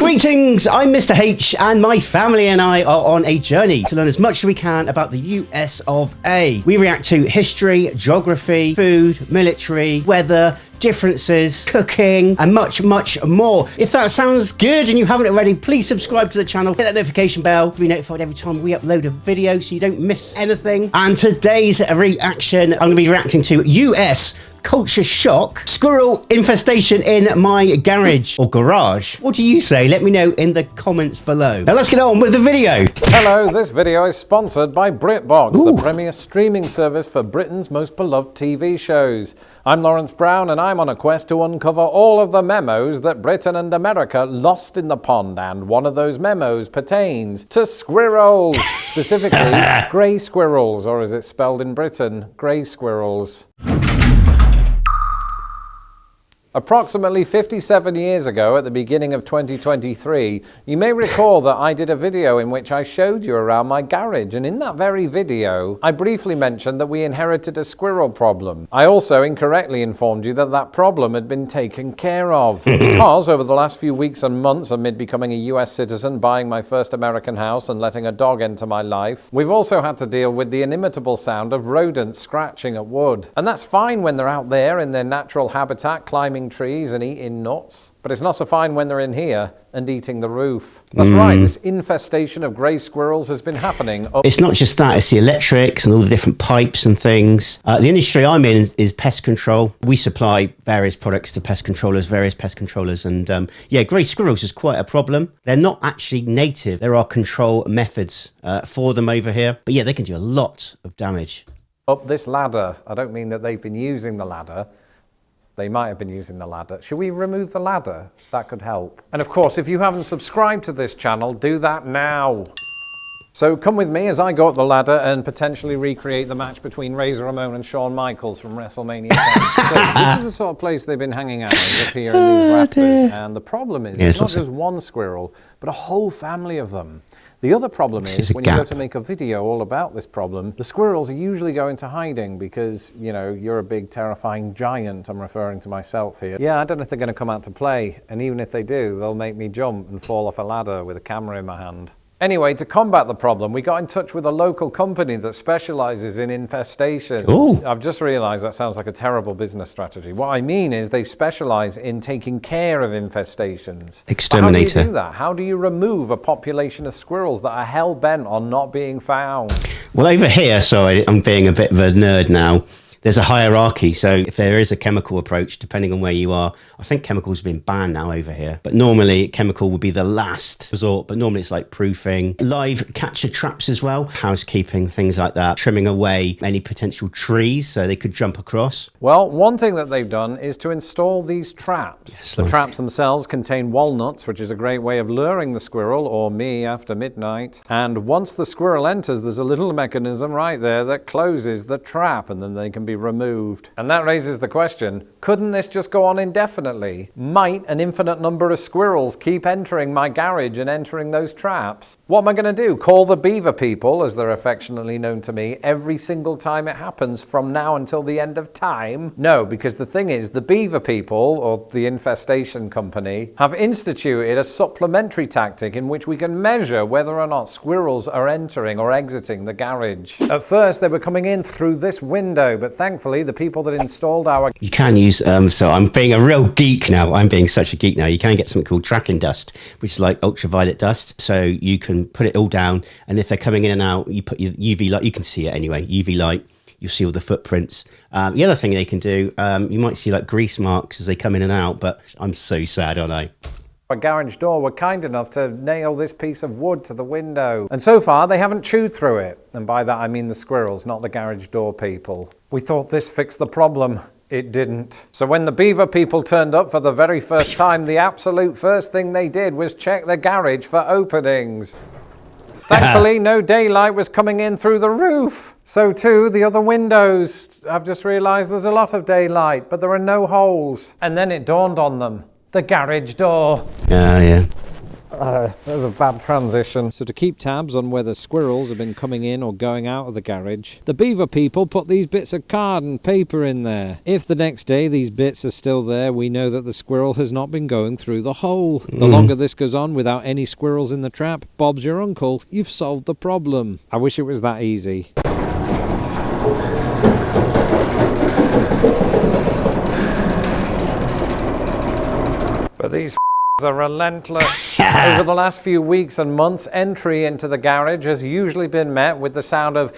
Greetings, I'm Mr. H and my family and I are on a journey to learn as much as we can about the US of A. We react to history, geography, food, military, weather, differences, cooking, and much, much more. If that sounds good and you haven't already, please subscribe to the channel, hit that notification bell to be notified every time we upload a video so you don't miss anything. And today's reaction, I'm going to be reacting to US culture shock, squirrel infestation in my garage or garage. What do you say? Let me know in the comments below. Now let's get on with the video. Hello, this video is sponsored by BritBox, the premier streaming service for Britain's most beloved TV shows. I'm Lawrence Brown and I'm on a quest to uncover all of the memos that Britain and America lost in the pond, and one of those memos pertains to squirrels, specifically grey squirrels, or as it's spelled in Britain, grey squirrels. Approximately 57 years ago, at the beginning of 2023, you may recall that I did a video in which I showed you around my garage, and in that very video, I briefly mentioned that we inherited a squirrel problem. I also incorrectly informed you that that problem had been taken care of. Because over the last few weeks and months, amid becoming a US citizen, buying my first American house, and letting a dog enter my life, we've also had to deal with the inimitable sound of rodents scratching at wood. And that's fine when they're out there in their natural habitat, climbing trees and eating nuts, but it's not so fine when they're in here and eating the roof. That's right, this infestation of grey squirrels has been happening. It's not just that, it's the electrics and all the different pipes and things. The industry I'm in is pest control. We supply various products to various pest controllers, and yeah, grey squirrels is quite a problem. They're not actually native. There are control methods for them over here, but yeah, they can do a lot of damage. Up this ladder, I don't mean that they've been using the ladder. They might have been using the ladder. Should we remove the ladder? That could help. And of course, if you haven't subscribed to this channel, do that now. So come with me as I go up the ladder and potentially recreate the match between Razor Ramon and Shawn Michaels from WrestleMania. This is the sort of place they've been hanging out up here in these rafters. And the problem is, it's not just one squirrel, but a whole family of them. The other problem is, when you go to make a video all about this problem, the squirrels are usually going into hiding because, you know, you're a big terrifying giant. I'm referring to myself here. Yeah, I don't know if they're going to come out to play, and even if they do, they'll make me jump and fall off a ladder with a camera in my hand. Anyway, to combat the problem, we got in touch with a local company that specializes in infestations. Ooh. I've just realized that sounds like a terrible business strategy. What I mean is they specialize in taking care of infestations. Exterminator. How do you do that? How do you remove a population of squirrels that are hell-bent on not being found? Well, over here, sorry, I'm being a bit of a nerd now. There's a hierarchy, so if there is a chemical approach, depending on where you are, I think chemicals have been banned now over here, but normally chemical would be the last resort, but normally it's like proofing, live catcher traps as well, housekeeping, things like that, trimming away any potential trees so they could jump across. Well, one thing that they've done is to install these traps. Yes, the traps themselves contain walnuts, which is a great way of luring the squirrel, or me, after midnight. And once the squirrel enters, there's a little mechanism right there that closes the trap, and then they can be removed. And that raises the question, couldn't this just go on indefinitely? Might an infinite number of squirrels keep entering my garage and entering those traps? What am I going to do? Call the beaver people, as they're affectionately known to me, every single time it happens from now until the end of time? No, because the thing is, the beaver people, or the infestation company, have instituted a supplementary tactic in which we can measure whether or not squirrels are entering or exiting the garage. At first, they were coming in through this window, but thankfully, the people that installed our... You can use, so I'm being a real geek now. I'm being such a geek now. You can get something called tracking dust, which is like ultraviolet dust. So you can put it all down, and if they're coming in and out, you put your UV light. You can see it anyway, UV light. You'll see all the footprints. The other thing they can do, you might see like grease marks as they come in and out, but I'm so sad, aren't I? Our garage door were kind enough to nail this piece of wood to the window. And so far, they haven't chewed through it. And by that, I mean the squirrels, not the garage door people. We thought this fixed the problem. It didn't. So when the beaver people turned up for the very first time, the absolute first thing they did was check the garage for openings. Thankfully, no daylight was coming in through the roof. So too, the other windows. I've just realized there's a lot of daylight, but there are no holes. And then it dawned on them. The garage door. Yeah. There's a bad transition. So to keep tabs on whether squirrels have been coming in or going out of the garage, the beaver people put these bits of card and paper in there. If the next day these bits are still there, we know that the squirrel has not been going through the hole. The longer this goes on without any squirrels in the trap, Bob's your uncle. You've solved the problem. I wish it was that easy. But these are relentless. Over the last few weeks and months, entry into the garage has usually been met with the sound of...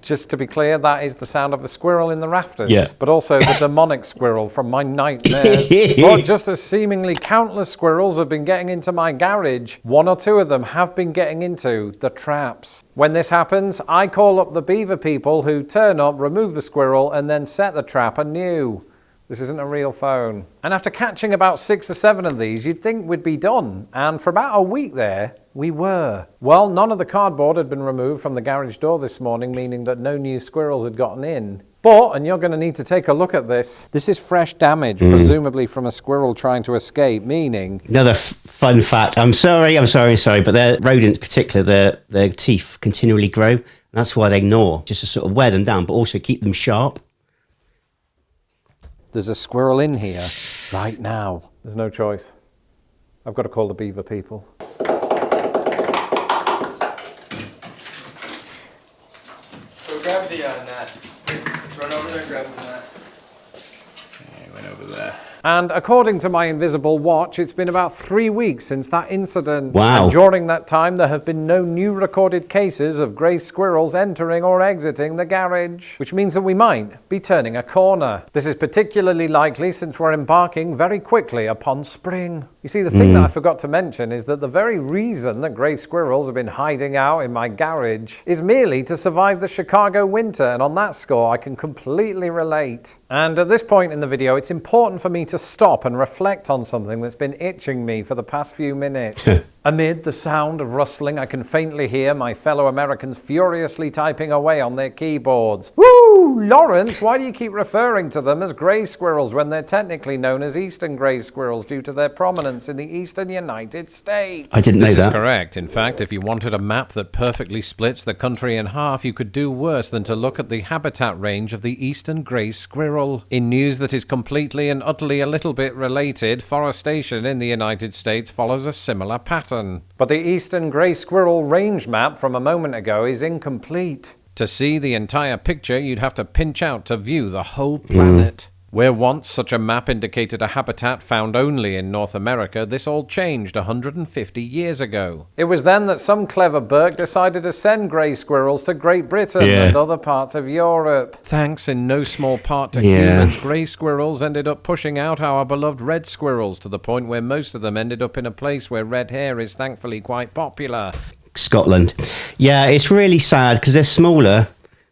Just to be clear, that is the sound of the squirrel in the rafters. Yeah. But also the demonic squirrel from my nightmares. But just as seemingly countless squirrels have been getting into my garage, one or two of them have been getting into the traps. When this happens, I call up the beaver people who turn up, remove the squirrel, and then set the trap anew. This isn't a real phone. And after catching about 6 or 7 of these, you'd think we'd be done. And for about a week there, we were. Well, none of the cardboard had been removed from the garage door this morning, meaning that no new squirrels had gotten in. But, and you're going to need to take a look at this, this is fresh damage, presumably from a squirrel trying to escape, meaning... Another fun fact. I'm sorry, but their rodents, particularly their teeth continually grow. And that's why they gnaw, just to sort of wear them down, but also keep them sharp. There's a squirrel in here right now. There's no choice. I've got to call the beaver people. Go grab the net. Run over there and grab the net. Yeah, he went over there. And according to my invisible watch, it's been about 3 weeks since that incident. Wow. And during that time, there have been no new recorded cases of grey squirrels entering or exiting the garage, which means that we might be turning a corner. This is particularly likely since we're embarking very quickly upon spring. You see, the thing that I forgot to mention is that the very reason that grey squirrels have been hiding out in my garage is merely to survive the Chicago winter, and on that score, I can completely relate. And at this point in the video, it's important for me to stop and reflect on something that's been itching me for the past few minutes. Amid the sound of rustling, I can faintly hear my fellow Americans furiously typing away on their keyboards. Woo! Lawrence, why do you keep referring to them as grey squirrels when they're technically known as eastern grey squirrels due to their prominence in the eastern United States? I didn't know that. This is correct. In fact, if you wanted a map that perfectly splits the country in half, you could do worse than to look at the habitat range of the eastern grey squirrel. In news that is completely and utterly a little bit related, forestation in the United States follows a similar pattern. But the eastern grey squirrel range map from a moment ago is incomplete. To see the entire picture, you'd have to pinch out to view the whole planet. Where once such a map indicated a habitat found only in North America, this all changed 150 years ago. It was then that some clever Burke decided to send grey squirrels to Great Britain and other parts of Europe. Thanks in no small part to humans, grey squirrels ended up pushing out our beloved red squirrels to the point where most of them ended up in a place where red hair is thankfully quite popular. Scotland. Yeah, it's really sad because they're smaller,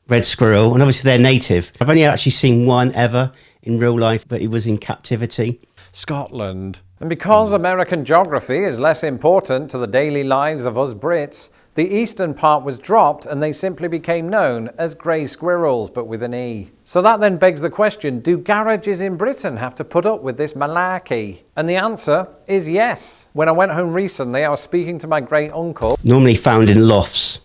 red squirrel, and obviously they're native. I've only actually seen one ever in real life, but he was in captivity. Scotland. And because American geography is less important to the daily lives of us Brits, the eastern part was dropped and they simply became known as grey squirrels, but with an E. So that then begs the question, do garages in Britain have to put up with this malarkey? And the answer is yes. When I went home recently, I was speaking to my great uncle. Normally found in lofts.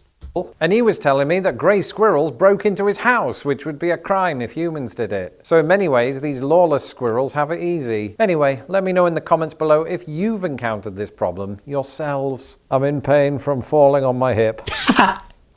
And he was telling me that grey squirrels broke into his house, which would be a crime if humans did it. So in many ways, these lawless squirrels have it easy. Anyway, let me know in the comments below if you've encountered this problem yourselves. I'm in pain from falling on my hip.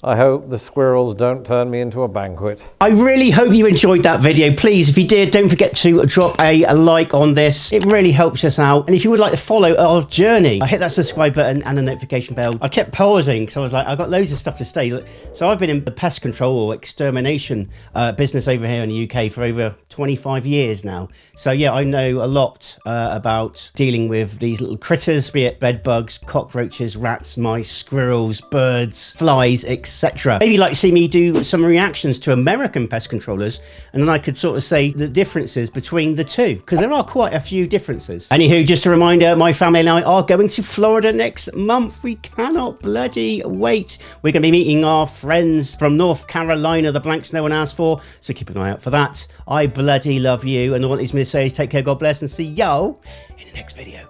I hope the squirrels don't turn me into a banquet. I really hope you enjoyed that video. Please, if you did, don't forget to drop a like on this. It really helps us out. And if you would like to follow our journey, hit that subscribe button and the notification bell. I kept pausing because I was like, I've got loads of stuff to say. So I've been in the pest control or extermination business over here in the UK for over 25 years now. So yeah, I know a lot about dealing with these little critters, be it bed bugs, cockroaches, rats, mice, squirrels, birds, flies, etc. etc. Maybe you'd like to see me do some reactions to American pest controllers, and then I could sort of say the differences between the two, because there are quite a few differences. Anywho, just a reminder, my family and I are going to Florida next month. We cannot bloody wait. We're going to be meeting our friends from North Carolina, the blanks no one asked for, so keep an eye out for that. I bloody love you, and all it leaves me to say is take care, God bless, and see y'all in the next video.